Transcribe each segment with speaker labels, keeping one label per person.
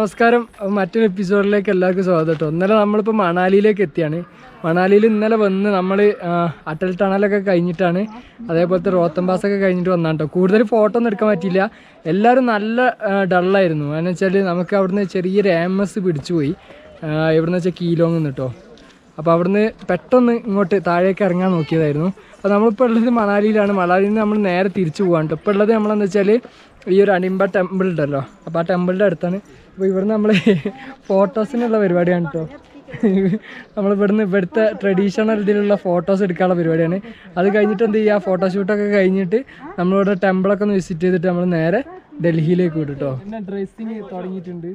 Speaker 1: നമസ്കാരം. മറ്റൊരു എപ്പിസോഡിലേക്ക് എല്ലാവർക്കും സ്വാഗതം കേട്ടോ. ഇന്നലെ നമ്മളിപ്പോൾ മണാലിയിലേക്ക് എത്തിയാണ്. മണാലിയിൽ ഇന്നലെ വന്ന് നമ്മൾ അട്ടൽ ടണലൊക്കെ കഴിഞ്ഞിട്ടാണ്, അതേപോലത്തെ റോത്തം പാസൊക്കെ കഴിഞ്ഞിട്ട് വന്നാണ് കേട്ടോ. കൂടുതൽ ഫോട്ടോ ഒന്നും എടുക്കാൻ പറ്റിയില്ല. എല്ലാവരും നല്ല ഡള്ളായിരുന്നു. കാരണം വെച്ചാൽ നമുക്ക് അവിടുന്ന് ചെറിയൊരു AMS പിടിച്ചു പോയി. എവിടെന്ന് വെച്ചാൽ കീലോങ് കേട്ടോ. അപ്പോൾ അവിടുന്ന് പെട്ടെന്ന് ഇങ്ങോട്ട് താഴേക്ക് ഇറങ്ങാൻ നോക്കിയതായിരുന്നു. അപ്പോൾ നമ്മളിപ്പോൾ ഉള്ളത് മണാലിയിലാണ്. മണാലിയിൽ നിന്ന് നമ്മൾ നേരെ തിരിച്ചു പോകാൻ കേട്ടോ. ഇപ്പോൾ ഉള്ളത് നമ്മളെന്ന് വെച്ചാൽ ഈ ഒരു അണിമ്പ ടെമ്പിൾ ഉണ്ടല്ലോ, അപ്പോൾ ആ ടെമ്പിളിൻ്റെ അടുത്താണ്. അപ്പോൾ ഇവിടുന്ന് നമ്മൾ ഫോട്ടോസിനുള്ള പരിപാടിയാണ് കേട്ടോ. ഇവിടുത്തെ ട്രഡീഷണൽ ഇതിലുള്ള ഫോട്ടോസ് എടുക്കാനുള്ള പരിപാടിയാണ്. അത് കഴിഞ്ഞിട്ട് എന്ത് ചെയ്യുക, ഫോട്ടോഷൂട്ടൊക്കെ കഴിഞ്ഞിട്ട് നമ്മളിവിടെ ടെമ്പിളൊക്കെ ഒന്ന് വിസിറ്റ് ചെയ്തിട്ട് നമ്മൾ നേരെ ഡൽഹിയിലേക്ക് വിടും കേട്ടോ. പിന്നെ ഡ്രസ്സിങ് തുടങ്ങിയിട്ടുണ്ട്.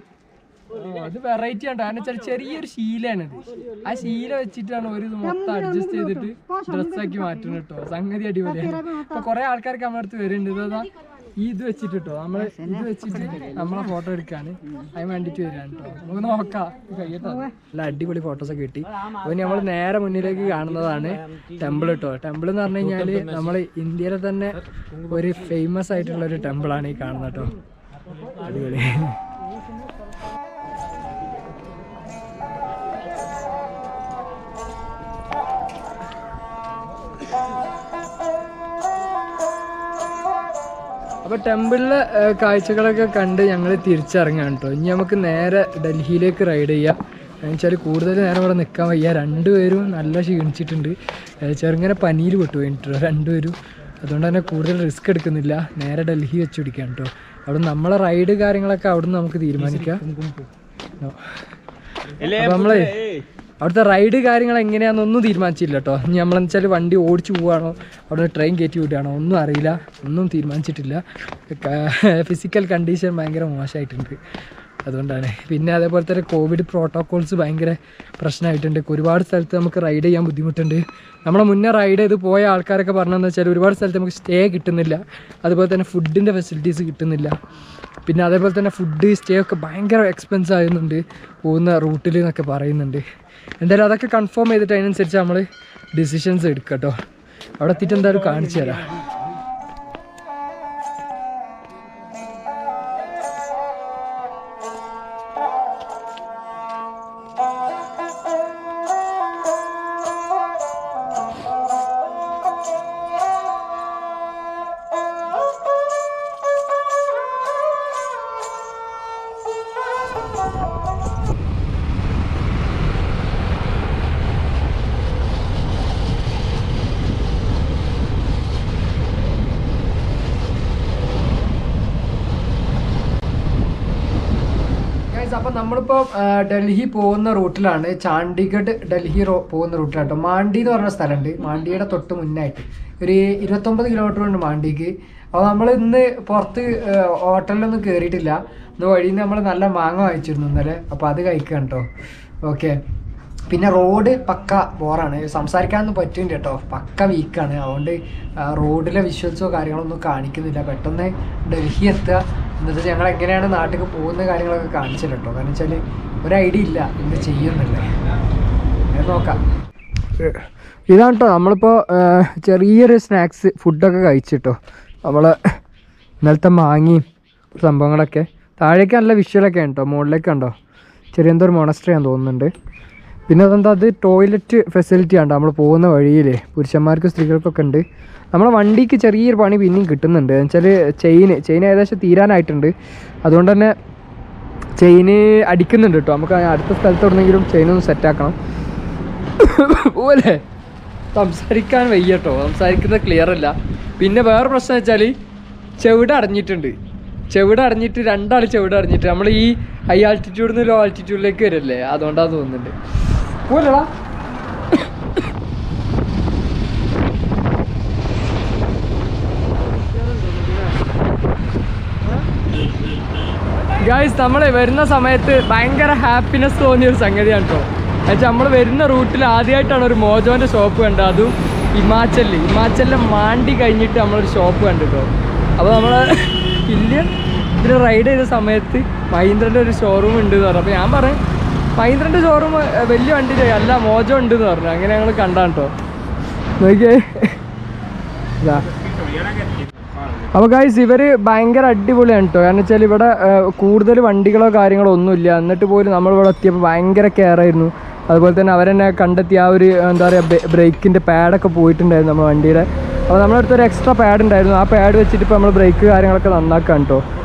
Speaker 1: അത് വെറൈറ്റി ആണ്. കാരണം വെച്ചാൽ ചെറിയൊരു ശീലയാണിത്. ആ ശീല വെച്ചിട്ടാണ് ഒരു മൊത്തം അഡ്ജസ്റ്റ് ചെയ്തിട്ട് ഡ്രസ്സാക്കി മാറ്റുന്നത് കേട്ടോ. സംഗതി അടിപൊളിയാണ്. അപ്പോൾ കുറേ ആൾക്കാർക്ക് നമ്മുടെ അടുത്ത് വരുന്നുണ്ട്. ഇതാ ഇത് വെച്ചിട്ട് കേട്ടോ, നമ്മൾ ഇത് വെച്ചിട്ട് നമ്മളെ ഫോട്ടോ എടുക്കാണ്, അതിന് വേണ്ടിയിട്ട് വരികയാണ് കേട്ടോ. നമുക്ക് നോക്കാം കഴിയട്ടോ. നല്ല അടിപൊളി ഫോട്ടോസൊക്കെ കിട്ടി. അപ്പോൾ നമ്മൾ നേരെ മുന്നിലേക്ക് കാണുന്നതാണ് ടെമ്പിൾ കേട്ടോ. ടെമ്പിൾ എന്ന് പറഞ്ഞു കഴിഞ്ഞാൽ നമ്മൾ ഇന്ത്യയിലെ തന്നെ ഒരു ഫേമസ് ആയിട്ടുള്ള ഒരു ടെമ്പിളാണ് ഈ കാണുന്നത് കേട്ടോ. അടിപൊളി. അപ്പോൾ ടെമ്പിളിലെ കാഴ്ചകളൊക്കെ കണ്ട് ഞങ്ങൾ തിരിച്ചിറങ്ങാണ് കേട്ടോ. ഇനി നമുക്ക് നേരെ ഡൽഹിയിലേക്ക് റൈഡ് ചെയ്യാം. എന്ന് വെച്ചാൽ കൂടുതൽ നേരം ഇവിടെ നിൽക്കാൻ വയ്യ. രണ്ടുപേരും നല്ല ക്ഷീണിച്ചിട്ടുണ്ട്. ചെറുങ്ങനെ പനിയിൽ പെട്ടുപോയിട്ടോ രണ്ടുപേരും. അതുകൊണ്ട് തന്നെ കൂടുതൽ റിസ്ക് എടുക്കുന്നില്ല. നേരെ ഡൽഹി വെച്ച് പിടിക്കാം കേട്ടോ. അവിടെ നമ്മളെ റൈഡ് കാര്യങ്ങളൊക്കെ അവിടെ നിന്ന് നമുക്ക് തീരുമാനിക്കാം. അപ്പോൾ നമ്മളെ അവിടുത്തെ റൈഡ് കാര്യങ്ങൾ എങ്ങനെയാണെന്നൊന്നും തീരുമാനിച്ചില്ല കേട്ടോ. ഇനി നമ്മളെന്ന് വെച്ചാൽ വണ്ടി ഓടിച്ചു പോവുകയാണോ, അവിടെ ട്രെയിൻ കയറ്റി വിടുകയാണോ ഒന്നും അറിയില്ല, ഒന്നും തീരുമാനിച്ചിട്ടില്ല. ഫിസിക്കൽ കണ്ടീഷൻ ഭയങ്കര മോശമായിട്ടുണ്ട്, അതുകൊണ്ടാണ്. പിന്നെ അതേപോലെ തന്നെ കോവിഡ് പ്രോട്ടോക്കോൾസ് ഭയങ്കര പ്രശ്നമായിട്ടുണ്ട്. ഒരുപാട് സ്ഥലത്ത് നമുക്ക് റൈഡ് ചെയ്യാൻ ബുദ്ധിമുട്ടുണ്ട്. നമ്മളെ മുന്നേ റൈഡ് ചെയ്ത് പോയ ആൾക്കാരൊക്കെ പറഞ്ഞതെന്ന് വെച്ചാൽ ഒരുപാട് സ്ഥലത്ത് നമുക്ക് സ്റ്റേ കിട്ടുന്നില്ല. അതുപോലെ തന്നെ ഫുഡിൻ്റെ ഫെസിലിറ്റീസ് കിട്ടുന്നില്ല. പിന്നെ അതേപോലെ തന്നെ ഫുഡ് സ്റ്റേ ഒക്കെ ഭയങ്കര എക്സ്പെൻസ് ആകുന്നുണ്ട് പോകുന്ന റൂട്ടിൽ എന്നൊക്കെ പറയുന്നുണ്ട്. എന്തായാലും അതൊക്കെ കൺഫേം ചെയ്തിട്ട് അതിനനുസരിച്ച് നമ്മൾ ഡിസിഷൻസ് എടുക്കാം കേട്ടോ. അവിടെ എത്തിയിട്ട് എന്തായാലും കാണിച്ചു തരാം. അപ്പം നമ്മളിപ്പോൾ ഡൽഹി പോകുന്ന റൂട്ടിലാണ്. ചാണ്ഡിഗഡ് ഡൽഹി പോകുന്ന റൂട്ടിലാണ് കേട്ടോ. മാണ്ടി എന്ന് പറഞ്ഞ സ്ഥലമുണ്ട്. മാണ്ടിയുടെ തൊട്ട് മുന്നായിട്ട് ഒരു 29 കിലോമീറ്റർ ഉണ്ട് മാണ്ടിക്ക്. അപ്പോൾ നമ്മൾ ഇന്ന് പുറത്ത് ഹോട്ടലിലൊന്നും കയറിയിട്ടില്ല. ഇന്ന് വഴിയിൽ നിന്ന് നമ്മൾ നല്ല മാങ്ങ വാങ്ങിച്ചിരുന്നു ഇന്നലെ. അപ്പോൾ അത് കഴിക്കാം കേട്ടോ. ഓക്കെ. പിന്നെ റോഡ് പക്ക ബോറാണ്, സംസാരിക്കാനൊന്നും പറ്റുന്നുണ്ട് കേട്ടോ. പക്ക വീക്കാണ്. അതുകൊണ്ട് റോഡിലെ വിഷ്വൽസോ കാര്യങ്ങളൊന്നും കാണിക്കുന്നില്ല. പെട്ടെന്ന് ഡൽഹി എത്തുക, എന്നിട്ട് ഞങ്ങൾ എങ്ങനെയാണ് നാട്ടിൽ പോകുന്ന കാര്യങ്ങളൊക്കെ കാണിച്ചില്ല കേട്ടോ. കാരണം വെച്ചാൽ ഒരു ഐഡിയ ഇല്ല എന്ത് ചെയ്യുന്നില്ലേ. നോക്കാം. ഇതാണ് കേട്ടോ നമ്മളിപ്പോൾ ചെറിയൊരു സ്നാക്സ് ഫുഡൊക്കെ കഴിച്ചിട്ടോ. നമ്മൾ ഇന്നലത്തെ മാങ്ങയും സംഭവങ്ങളൊക്കെ. താഴേക്ക് നല്ല വിഷ്വലൊക്കെ ഉണ്ടോ, മുകളിലേക്ക് ഉണ്ടോ, ചെറിയ എന്തോ ഒരു മൊണസ്ട്രി ആണെന്ന് തോന്നുന്നുണ്ട്. പിന്നെ അതെന്താ, അത് ടോയ്ലറ്റ് ഫെസിലിറ്റി ആണ് നമ്മൾ പോകുന്ന വഴിയിൽ. പുരുഷന്മാർക്കും സ്ത്രീകൾക്കൊക്കെ ഉണ്ട്. നമ്മളെ വണ്ടിക്ക് ചെറിയൊരു പണി പിന്നെയും കിട്ടുന്നുണ്ട്. എന്ന് വെച്ചാൽ ചെയിൻ ഏകദേശം തീരാനായിട്ടുണ്ട്. അതുകൊണ്ട് തന്നെ ചെയിന് അടിക്കുന്നുണ്ട് കേട്ടോ. നമുക്ക് അടുത്ത സ്ഥലത്ത് എവിടെയെങ്കിലും ചെയിനൊന്ന് സെറ്റാക്കണം. പോലെ സംസാരിക്കാൻ വയ്യ കേട്ടോ, സംസാരിക്കുന്നത് ക്ലിയർ അല്ല. പിന്നെ വേറെ പ്രശ്നം വെച്ചാൽ ചെവിട് അടഞ്ഞിട്ടുണ്ട്. ചെവിട് അടഞ്ഞിട്ട് രണ്ടാൾ ചെവിട് അടഞ്ഞിട്ട് നമ്മൾ ഈ ഹൈ ആൾട്ടിറ്റ്യൂഡിൽ നിന്ന് ലോ ആൾട്ടിറ്റ്യൂഡിലേക്ക് വരല്ലേ, അതുകൊണ്ടാണ് തോന്നുന്നുണ്ട്. പോലെടാ ഗായ്സ്, നമ്മൾ വരുന്ന സമയത്ത് ഭയങ്കര ഹാപ്പിനെസ് തോന്നിയൊരു സംഗതിയാണ് കേട്ടോ. എന്നുവെച്ചാൽ നമ്മൾ വരുന്ന റൂട്ടിൽ ആദ്യമായിട്ടാണ് ഒരു മോജോൻ്റെ ഷോപ്പ് കണ്ടത്. അതും ഹിമാചലിലെ മാണ്ടി കഴിഞ്ഞിട്ട് നമ്മളൊരു ഷോപ്പ് കണ്ടു കേട്ടോ. അപ്പോൾ നമ്മൾ ഇതിൽ റൈഡ് ചെയ്ത സമയത്ത് മഹീന്ദ്രൻ്റെ ഒരു ഷോറൂം ഉണ്ട് എന്ന് പറഞ്ഞു. അപ്പോൾ ഞാൻ പറഞ്ഞു മഹീന്ദ്രൻ്റെ ഷോറൂം വലിയ വണ്ടി അല്ല, മോജോ ഉണ്ട് എന്ന് പറഞ്ഞു. അങ്ങനെ ഞങ്ങൾ കണ്ടാണ് കേട്ടോ. നോക്കിയേ ഇതാ അപ്പോൾ ഗൈസ് ഇവർ ഭയങ്കര അടിപൊളിയാണ് കേട്ടോ. കാരണം വെച്ചാൽ ഇവിടെ കൂടുതൽ വണ്ടികളോ കാര്യങ്ങളോ ഒന്നുമില്ല. എന്നിട്ട് പോലും നമ്മളിവിടെ എത്തിയപ്പോൾ ഭയങ്കര കെയർ ആയിരുന്നു. അതുപോലെ തന്നെ അവരെന്നെ കണ്ടെത്തി ആ ഒരു എന്താ പറയുക ബ്രേക്കിൻ്റെ പാഡൊക്കെ പോയിട്ടുണ്ടായിരുന്നു നമ്മുടെ വണ്ടിയുടെ. അപ്പോൾ നമ്മുടെ അടുത്തൊരു എക്സ്ട്രാ പാഡ് ഉണ്ടായിരുന്നു. ആ പാഡ് വെച്ചിട്ട് ഇപ്പോൾ നമ്മൾ ബ്രേക്ക് കാര്യങ്ങളൊക്കെ നന്നാക്കാം കേട്ടോ.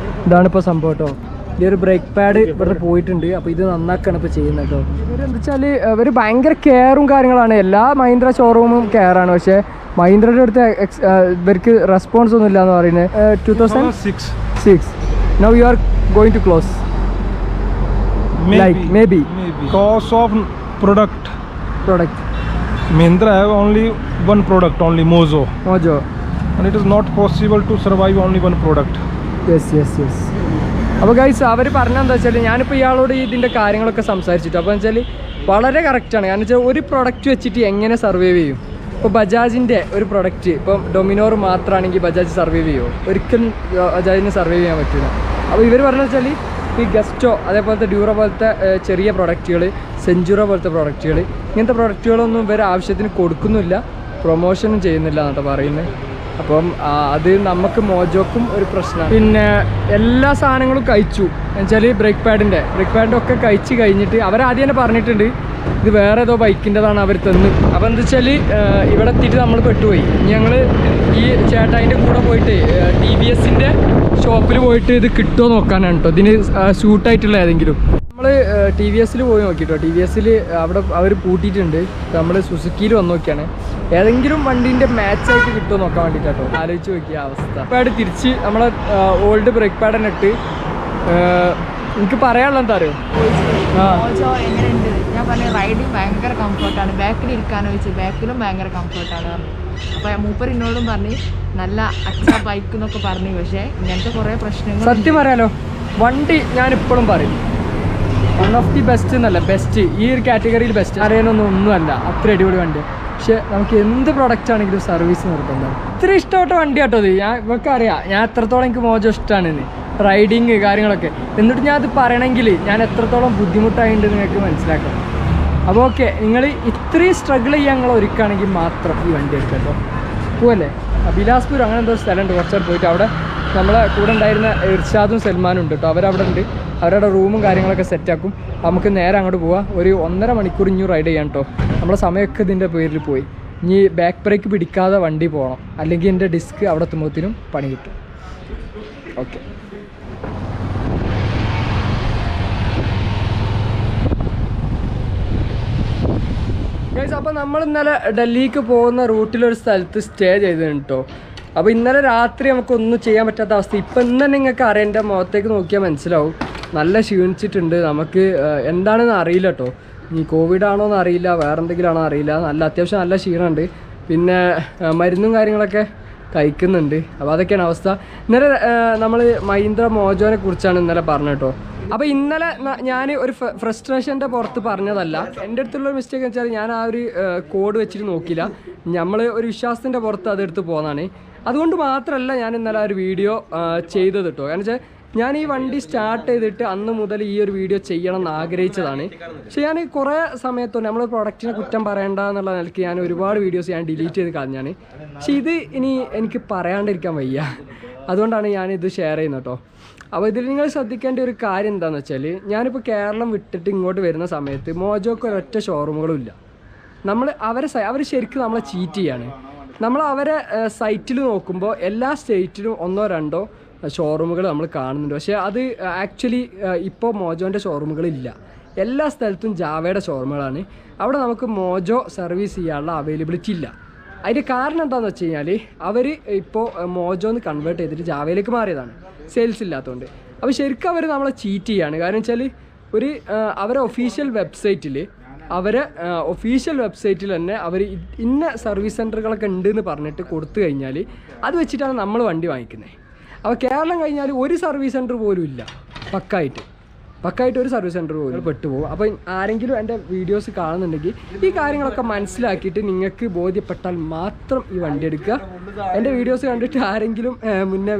Speaker 1: ഇതാണിപ്പോൾ സംഭവം കേട്ടോ. ഈ ഒരു ബ്രേക്ക് പാഡ് ഇവിടെ പോയിട്ടുണ്ട്. അപ്പോൾ ഇത് നന്നാക്കുകയാണ് ഇപ്പോൾ ചെയ്യുന്നത് കേട്ടോ. ഇവരെന്താ വെച്ചാൽ ഇവർ ഭയങ്കര കെയറും കാര്യങ്ങളാണ്. എല്ലാ മഹീന്ദ്ര ഷോറൂമും കെയറാണ്. പക്ഷേ മഹീന്ദ്രയുടെ അടുത്ത് ഇവർക്ക് റെസ്പോൺസ് ഒന്നും ഇല്ല എന്ന് പറയുന്നത്. 2006 now you are going to close like maybe
Speaker 2: cause of product Mahindra have only one product, only Mojo, and it is not possible to survive only one product.
Speaker 1: yes അപ്പോൾ ഗൈസ് അവർ പറഞ്ഞതെന്താ വെച്ചാൽ ഞാനിപ്പോൾ ഇയാളോട് ഇതിൻ്റെ കാര്യങ്ങളൊക്കെ സംസാരിച്ചിട്ട് അപ്പോൾ വെച്ചാൽ വളരെ കറക്റ്റാണ്. കാരണം വെച്ചാൽ ഒരു പ്രൊഡക്റ്റ് വെച്ചിട്ട് എങ്ങനെ സർവൈവ് ചെയ്യും. ഇപ്പോൾ ബജാജിൻ്റെ ഒരു പ്രൊഡക്റ്റ് ഇപ്പം ഡൊമിനോർ മാത്രമാണെങ്കിൽ ബജാജ് സർവൈവ് ചെയ്യുമോ? ഒരിക്കലും ബജാജിന് സർവൈവ് ചെയ്യാൻ പറ്റില്ല. അപ്പോൾ ഇവർ പറഞ്ഞു വെച്ചാൽ ഈ ഗസ്റ്റോ അതേപോലത്തെ ഡ്യൂറോ പോലത്തെ ചെറിയ പ്രൊഡക്റ്റുകൾ, സെഞ്ചുറോ പോലത്തെ പ്രൊഡക്റ്റുകൾ, ഇങ്ങനത്തെ പ്രൊഡക്റ്റുകളൊന്നും ഇവർ ആവശ്യത്തിന് കൊടുക്കുന്നില്ല, പ്രൊമോഷനും ചെയ്യുന്നില്ല എന്നാണ് പറയുന്നത്. അപ്പം അത് നമുക്ക് മോജോക്കും ഒരു പ്രശ്നമാണ്. പിന്നെ എല്ലാ സാധനങ്ങളും കഴിച്ചു എന്നുവെച്ചാൽ ബ്രേക്ക് പാഡിൻ്റെ ഒക്കെ കഴിച്ച് കഴിഞ്ഞിട്ട് അവരാദ്യം തന്നെ പറഞ്ഞിട്ടുണ്ട് ഇത് വേറെ ഏതോ ബൈക്കിൻ്റെതാണ് അവർ തന്നു. അപ്പോൾ എന്താ വെച്ചാൽ ഇവിടെ എത്തിയിട്ട് നമ്മൾ പെട്ടുപോയി. ഞങ്ങൾ ഈ ചേട്ടായിൻ്റെ കൂടെ പോയിട്ട് TVSൻ്റെ ഷോപ്പിൽ പോയിട്ട് ഇത് കിട്ടുമോ നോക്കാനാണ് കേട്ടോ. ഇതിന് സ്യൂട്ടായിട്ടുള്ള ഏതെങ്കിലും നമ്മൾ TVSൽ പോയി നോക്കിട്ടോ. TVSൽ അവിടെ അവർ പൂട്ടിയിട്ടുണ്ട്. നമ്മൾ സുസുക്കിയിൽ വന്ന് നോക്കിയാണ് ഏതെങ്കിലും വണ്ടീൻ്റെ മാച്ചായിട്ട് കിട്ടുമോ നോക്കാൻ വേണ്ടിയിട്ടോ. ആലോചിച്ച് നോക്കിയ അവസ്ഥ. പാഡ് തിരിച്ച് നമ്മളെ ഓൾഡ് ബ്രേക്ക് പാഡ് തന്നെ ഇട്ട് എനിക്ക് പറയാനുള്ള എന്താ അറിയോ
Speaker 3: എങ്ങനെയുണ്ട് ഞാൻ പറഞ്ഞു. റൈഡിങ് ഭയങ്കര കംഫർട്ടാണ്. ബാക്കിൽ ഇരിക്കാനോ വെച്ച് ബാക്കിലും ഭയങ്കര കംഫർട്ടാണ് പറഞ്ഞു. അപ്പോൾ മൂപ്പർ എന്നോടും പറഞ്ഞ് നല്ല അച്ഛാ ബൈക്ക് എന്നൊക്കെ പറഞ്ഞു. പക്ഷേ ഇങ്ങനത്തെ കുറേ പ്രശ്നങ്ങൾ
Speaker 1: സത്യം പറയാലോ വണ്ടി ഞാൻ ഇപ്പോഴും പറയും വൺ ഓഫ് ദി ബെസ്റ്റ് എന്നല്ല, ബെസ്റ്റ് ഈ ഒരു കാറ്റഗറിയിൽ ബെസ്റ്റ് അറിയാനൊന്നുമല്ല. അത്ര അടിപൊളി വണ്ടി. പക്ഷെ നമുക്ക് എന്ത് പ്രൊഡക്റ്റ് ആണെങ്കിലും സർവീസ് നിർബന്ധമാണ്. ഇത്ര ഇഷ്ടപ്പെട്ട വണ്ടി കേട്ടോ അത്. ഇവർക്ക് അറിയാം ഞാൻ എത്രത്തോളം എനിക്ക് മോജോ ഇഷ്ടമാണ്, റൈഡിങ് കാര്യങ്ങളൊക്കെ. എന്നിട്ട് ഞാൻ അത് പറയണമെങ്കിൽ ഞാൻ എത്രത്തോളം ബുദ്ധിമുട്ടായിട്ടുണ്ട് നിങ്ങൾക്ക് മനസ്സിലാക്കണം. അപ്പോൾ ഓക്കെ, നിങ്ങൾ ഇത്രയും സ്ട്രഗിൾ ചെയ്യാൻ നിങ്ങൾ ഒരുക്കുകയാണെങ്കിൽ മാത്രം ഈ വണ്ടി എടുക്കാം കേട്ടോ. പോവല്ലേ ബിലാസ്പൂർ അങ്ങനെ എന്തോ സ്ഥലമുണ്ട്. കുറച്ചേരം പോയിട്ട് അവിടെ നമ്മളെ കൂടെ ഉണ്ടായിരുന്ന ഇർഷാദും സൽമാനും ഉണ്ട് കേട്ടോ. അവരവിടെ ഉണ്ട്. അവരുടെ റൂമും കാര്യങ്ങളൊക്കെ സെറ്റാക്കും. നമുക്ക് നേരെ അങ്ങോട്ട് പോവാം. ഒരു 1.5 മണിക്കൂർ ഇഞ്ഞു റൈഡ് ചെയ്യാം കേട്ടോ. നമ്മളെ സമയമൊക്കെ ഇതിൻ്റെ പേരിൽ പോയി. ഇനി ബാക്ക് ബ്രേക്ക് പിടിക്കാതെ വണ്ടി പോകണം, അല്ലെങ്കിൽ എൻ്റെ ഡിസ്ക് അവിടെ എത്തുമ്പോഴത്തേനും പണി കിട്ടും. ഓക്കെ ഗൈസ്, അപ്പോൾ നമ്മൾ ഇന്നലെ ഡൽഹിക്ക് പോകുന്ന റൂട്ടിലൊരു സ്ഥലത്ത് സ്റ്റേ ചെയ്തിട്ടുണ്ട് കേട്ടോ. അപ്പോൾ ഇന്നലെ രാത്രി നമുക്കൊന്നും ചെയ്യാൻ പറ്റാത്ത അവസ്ഥ. ഇപ്പം ഇന്ന് നിങ്ങൾക്ക് അറിയാം, എൻ്റെ മുഖത്തേക്ക് നോക്കിയാൽ മനസ്സിലാവും നല്ല ക്ഷീണിച്ചിട്ടുണ്ട്. നമുക്ക് എന്താണെന്ന് അറിയില്ല കേട്ടോ. ഈ കോവിഡ് ആണോ എന്ന് അറിയില്ല, വേറെ എന്തെങ്കിലും ആണോ അറിയില്ല. അത്യാവശ്യം നല്ല ക്ഷീണമുണ്ട്. പിന്നെ മരുന്നും കാര്യങ്ങളൊക്കെ കഴിക്കുന്നുണ്ട്. അപ്പോൾ അതൊക്കെയാണ് അവസ്ഥ. ഇന്നലെ നമ്മൾ മഹീന്ദ്ര മോജോനെ കുറിച്ചാണ് ഇന്നലെ പറഞ്ഞത് കേട്ടോ. അപ്പോൾ ഇന്നലെ ഞാൻ ഒരു ഫ്രസ്ട്രേഷൻ്റെ പുറത്ത് പറഞ്ഞതല്ല. എൻ്റെ അടുത്തുള്ളൊരു മിസ്റ്റേക്ക് എന്ന് വെച്ചാൽ ഞാൻ ആ ഒരു കോഡ് വെച്ചിട്ട് നോക്കിയില്ല. നമ്മൾ ഒരു വിശ്വാസത്തിൻ്റെ പുറത്ത് അതെടുത്ത് പോകുന്നതാണ്. അതുകൊണ്ട് മാത്രമല്ല ഞാൻ ഇന്നലെ ആ ഒരു വീഡിയോ ചെയ്തത് കേട്ടോ. കാരണം വെച്ചാൽ ഞാൻ ഈ വണ്ടി സ്റ്റാർട്ട് ചെയ്തിട്ട് അന്ന് മുതൽ ഈ ഒരു വീഡിയോ ചെയ്യണം എന്ന് ആഗ്രഹിച്ചതാണ്. പക്ഷേ ഞാൻ കുറേ സമയത്തോടെ നമ്മൾ പ്രൊഡക്റ്റിനെ കുറ്റം പറയണ്ട എന്നുള്ള നിലയ്ക്ക് ഞാൻ ഒരുപാട് വീഡിയോസ് ഞാൻ ഡിലീറ്റ് ചെയ്ത് കളഞ്ഞാണ്. പക്ഷേ ഇത് ഇനി എനിക്ക് പറയാണ്ടിരിക്കാൻ വയ്യ. അതുകൊണ്ടാണ് ഞാനിത് ഷെയർ ചെയ്യുന്നത് കേട്ടോ. അപ്പോൾ ഇതിൽ നിങ്ങൾ ശ്രദ്ധിക്കേണ്ട ഒരു കാര്യം എന്താണെന്ന് വെച്ചാൽ, ഞാനിപ്പോൾ കേരളം വിട്ടിട്ട് ഇങ്ങോട്ട് വരുന്ന സമയത്ത് മോജോക്ക് ഒരൊറ്റ ഷോറൂമുകളും ഇല്ല. അവർ ശരിക്കും നമ്മളെ ചീറ്റ് ചെയ്യാണ്. നമ്മൾ അവരെ സൈറ്റിൽ നോക്കുമ്പോൾ എല്ലാ സ്റ്റേറ്റിലും 1-2 ഷോറൂമുകൾ നമ്മൾ കാണുന്നുണ്ട്. പക്ഷേ അത് ആക്ച്വലി ഇപ്പോൾ മോജോൻ്റെ ഷോറൂമുകളില്ല. എല്ലാ സ്ഥലത്തും ജാവയുടെ ഷോറൂമുകളാണ്. അവിടെ നമുക്ക് മോജോ സർവീസ് ചെയ്യാനുള്ള അവൈലബിലിറ്റി ഇല്ല. അതിൻ്റെ കാരണം എന്താണെന്ന് വെച്ച് കഴിഞ്ഞാൽ അവർ ഇപ്പോൾ മോജോന്ന് കൺവേർട്ട് ചെയ്തിട്ട് ജാവയിലേക്ക് മാറിയതാണ്, സെയിൽസ് ഇല്ലാത്തതുകൊണ്ട്. അപ്പോൾ ശരിക്കും അവർ നമ്മളെ ചീറ്റ് ചെയ്യാണ്. കാരണം വെച്ചാൽ അവരെ ഒഫീഷ്യൽ വെബ്സൈറ്റിൽ തന്നെ അവർ ഇന്ന സർവീസ് സെൻറ്ററുകളൊക്കെ ഉണ്ടെന്ന് പറഞ്ഞിട്ട് കൊടുത്തു കഴിഞ്ഞാൽ അത് വെച്ചിട്ടാണ് നമ്മൾ വണ്ടി വാങ്ങിക്കുന്നത്. അപ്പോൾ കേരളം കഴിഞ്ഞാൽ ഒരു സർവീസ് സെൻറ്റർ പോലും ഇല്ല. പക്കായിട്ട് ഒരു സർവീസ് സെൻറ്റർ പോലും പെട്ടുപോകും. അപ്പോൾ ആരെങ്കിലും എൻ്റെ വീഡിയോസ് കാണുന്നുണ്ടെങ്കിൽ ഈ കാര്യങ്ങളൊക്കെ മനസ്സിലാക്കിയിട്ട് നിങ്ങൾക്ക് ബോധ്യപ്പെട്ടാൽ മാത്രം ഈ വണ്ടി എടുക്കുക. എൻ്റെ വീഡിയോസ് കണ്ടിട്ട് ആരെങ്കിലും മുന്നേ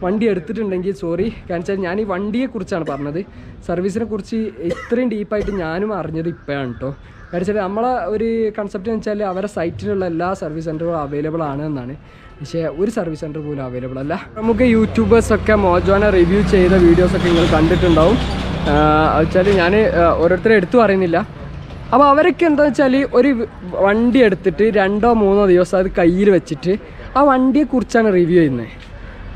Speaker 1: വണ്ടി എടുത്തിട്ടുണ്ടെങ്കിൽ സോറി. കാരണം വെച്ചാൽ ഞാൻ ഈ വണ്ടിയെക്കുറിച്ചാണ് പറഞ്ഞത്. സർവീസിനെ കുറിച്ച് ഇത്രയും ഡീപ്പായിട്ട് ഞാനും അറിഞ്ഞത് ഇപ്പോഴാണ് കേട്ടോ. കാരണം വെച്ചാൽ നമ്മളെ ഒരു കൺസെപ്റ്റ് എന്ന് വെച്ചാൽ അവരുടെ സൈറ്റിലുള്ള എല്ലാ സർവീസ് സെൻ്ററുകളും അവൈലബിൾ ആണ് എന്നാണ്. പക്ഷേ ഒരു സർവീസ് സെൻറ്റർ പോലും അവൈലബിൾ അല്ല. നമുക്ക് യൂട്യൂബേഴ്സൊക്കെ മോജോനെ റിവ്യൂ ചെയ്ത വീഡിയോസൊക്കെ നിങ്ങൾ കണ്ടിട്ടുണ്ടാവും. വെച്ചാൽ ഞാൻ ഓരോരുത്തരെ എടുത്തു പറയുന്നില്ല. അപ്പോൾ അവരൊക്കെ എന്താണെന്ന് വെച്ചാൽ ഒരു വണ്ടി എടുത്തിട്ട് 2-3 ദിവസം അത് കയ്യിൽ വെച്ചിട്ട് ആ വണ്ടിയെക്കുറിച്ചാണ് റിവ്യൂ ചെയ്യുന്നത്.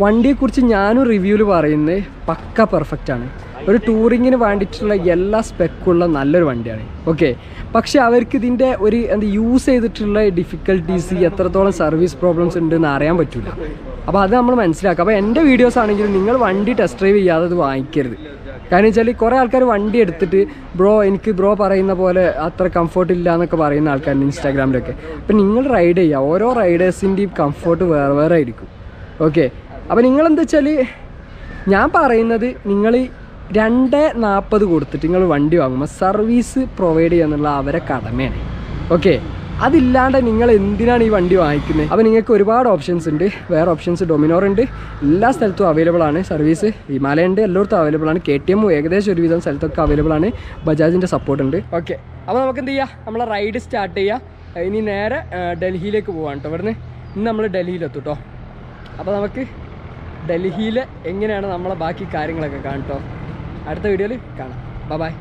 Speaker 1: വണ്ടിയെക്കുറിച്ച് ഞാനും റിവ്യൂവിൽ പറയുന്നത് പക്ക പെർഫെക്റ്റാണ്. ഒരു ടൂറിങ്ങിന് വേണ്ടിയിട്ടുള്ള എല്ലാ സ്പെക്കുള്ള നല്ലൊരു വണ്ടിയാണ്. ഓക്കെ, പക്ഷേ അവർക്ക് ഇതിൻ്റെ ഒരു യൂസ് ചെയ്തിട്ടുള്ള ഡിഫിക്കൽട്ടീസ്, എത്രത്തോളം സർവീസ് പ്രോബ്ലംസ് ഉണ്ടെന്ന് അറിയാൻ പറ്റില്ല. അപ്പോൾ അത് നമ്മൾ മനസ്സിലാക്കുക. അപ്പോൾ എൻ്റെ വീഡിയോസ് ആണെങ്കിലും നിങ്ങൾ വണ്ടി ടെസ്റ്റ് ഡ്രൈവ് ചെയ്യാതെ അത് വാങ്ങിക്കരുത്. കാരണം വെച്ചാൽ കുറേ ആൾക്കാർ വണ്ടി എടുത്തിട്ട് എനിക്ക് ബ്രോ പറയുന്ന പോലെ അത്ര കംഫർട്ട് ഇല്ല എന്നൊക്കെ പറയുന്ന ആൾക്കാരുണ്ട് ഇൻസ്റ്റാഗ്രാമിലൊക്കെ. അപ്പം നിങ്ങൾ റൈഡ് ചെയ്യുക, ഓരോ റൈഡേഴ്സിൻ്റെയും കംഫർട്ട് വേറെ വേറെ ആയിരിക്കും. ഓക്കെ, അപ്പോൾ നിങ്ങളെന്താ വെച്ചാൽ ഞാൻ പറയുന്നത് നിങ്ങൾ 240 കൊടുത്തിട്ട് നിങ്ങൾ വണ്ടി വാങ്ങുമ്പോൾ സർവീസ് പ്രൊവൈഡ് ചെയ്യുക എന്നുള്ള അവരെ കടമയാണ്. ഓക്കെ, അതില്ലാണ്ട് നിങ്ങൾ എന്തിനാണ് ഈ വണ്ടി വാങ്ങിക്കുന്നത്? അപ്പോൾ നിങ്ങൾക്ക് ഒരുപാട് ഓപ്ഷൻസ് ഉണ്ട്. വേറെ ഓപ്ഷൻസ് ഡൊമിനോർ ഉണ്ട്, എല്ലാ സ്ഥലത്തും അവൈലബിൾ ആണ് സർവീസ്. ഹിമാലയ ഉണ്ട്, എല്ലായിടത്തും അവൈലബിൾ ആണ്. KTM ഏകദേശം ഒരുവിധം സ്ഥലത്തൊക്കെ അവൈലബിൾ ആണ്. ബജാജിൻ്റെ സപ്പോർട്ട് ഉണ്ട്. ഓക്കെ, അപ്പോൾ നമുക്ക് എന്ത് ചെയ്യാം, നമ്മളെ റൈഡ് സ്റ്റാർട്ട് ചെയ്യുക. ഇനി നേരെ ഡൽഹിയിലേക്ക് പോകാൻ കേട്ടോ. ഇവിടുന്ന് ഇന്ന് നമ്മൾ ഡൽഹിയിലെത്തും കേട്ടോ. അപ്പോൾ നമുക്ക് ഡൽഹിയിൽ എങ്ങനെയാണ് നമ്മളെ ബാക്കി കാര്യങ്ങളൊക്കെ കാണട്ടോ. അടുത്ത വീഡിയോയിൽ കാണാം. ബൈ.